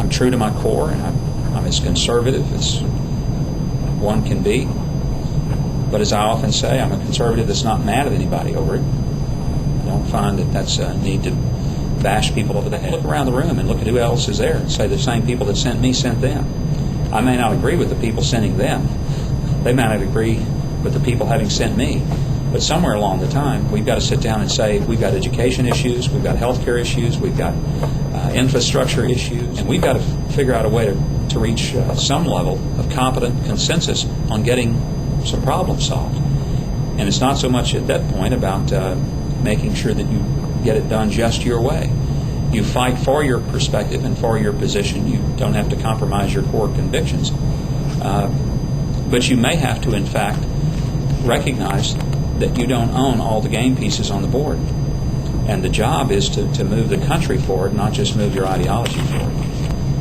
I'm true to my core, and I'm as conservative as one can be. But as I often say, I'm a conservative that's not mad at anybody over it. I don't find that that's a need to bash people over the head. Look around the room and look at who else is there and say the same people that sent me sent them. I may not agree with the people sending them. They may not agree with the people having sent me. But somewhere along the time, we've got to sit down and say, we've got education issues, we've got healthcare issues, we've got infrastructure issues, and we've got to figure out a way to reach some level of competent consensus on getting some problems solved. And it's not so much at that point about making sure that you get it done just your way. You fight for your perspective and for your position. You don't have to compromise your core convictions. But you may have to, in fact, recognize that you don't own all the game pieces on the board. And the job is to move the country forward, not just move your ideology forward.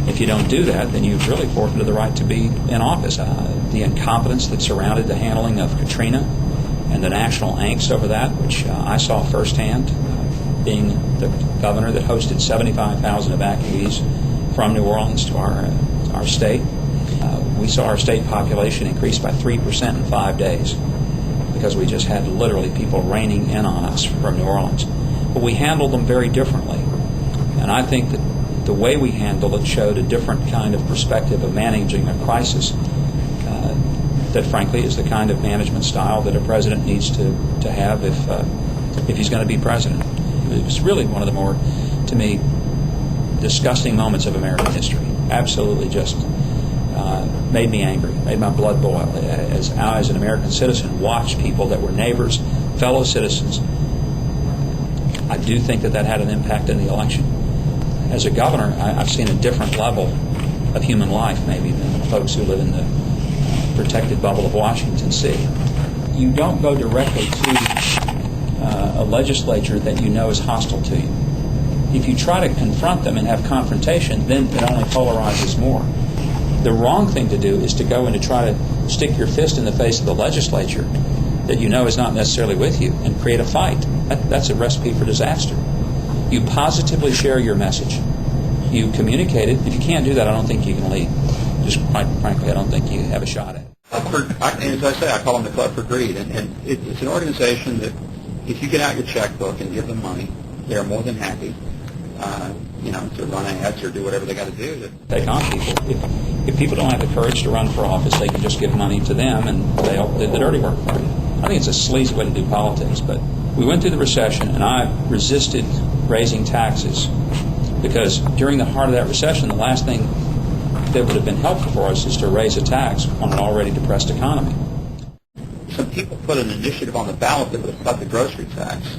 If you don't do that, then you've really forfeited the right to be in office. The incompetence that surrounded the handling of Katrina and the national angst over that, which I saw firsthand, being the governor that hosted 75,000 evacuees from New Orleans to our state. We saw our state population increase by 3% in 5 days because we just had literally people raining in on us from New Orleans. But we handled them very differently. And I think that the way we handled it showed a different kind of perspective of managing a crisis that, frankly, is the kind of management style that a president needs to have if he's going to be president. It was really one of the more, to me, disgusting moments of American history. Absolutely just made me angry, made my blood boil as I, as an American citizen, watched people that were neighbors, fellow citizens. I do think that had an impact in the election. As a governor, I've seen a different level of human life maybe than folks who live in the protected bubble of Washington see. You don't go directly to a legislature that you know is hostile to you. If you try to confront them and have confrontation, then it only polarizes more. The wrong thing to do is to go and to try to stick your fist in the face of the legislature that you know is not necessarily with you and create a fight. That's a recipe for disaster. You positively share your message. You communicate it. If you can't do that, I don't think you can lead. Just quite frankly, I don't think you have a shot at it. As I say, I call them the Club for Greed. And it's an organization that if you get out your checkbook and give them money, they're more than happy to run ads or do whatever they got to do to take on people. If people don't have the courage to run for office, they can just give money to them and they'll do the dirty work for you. I think it's a sleazy way to do politics, but we went through the recession and I resisted raising taxes because during the heart of that recession, the last thing that would have been helpful for us is to raise a tax on an already depressed economy. Some people put an initiative on the ballot that would have cut the grocery tax,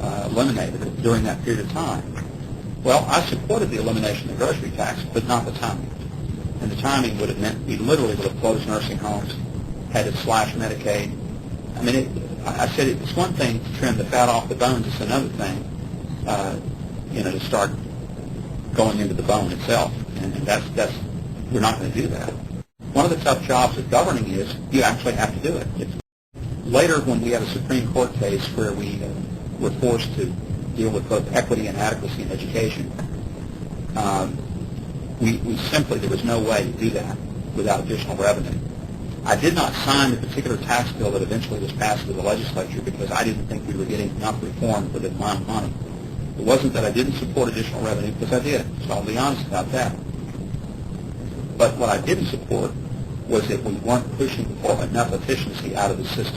eliminated it during that period of time. Well, I supported the elimination of the grocery tax, but not the timing. And the timing would have meant we literally would have closed nursing homes, had to slash Medicaid. I mean, I said it's one thing to trim the fat off the bones. It's another thing, to start going into the bone itself. And that's we're not going to do that. One of the tough jobs of governing is you actually have to do it. Later, when we had a Supreme Court case where we were forced to deal with both equity and adequacy in education, we simply, there was no way to do that without additional revenue. I did not sign the particular tax bill that eventually was passed through the legislature because I didn't think we were getting enough reform for the amount of money. It wasn't that I didn't support additional revenue, because I did, so I'll be honest about that. But what I didn't support was that we weren't pushing for enough efficiency out of the system.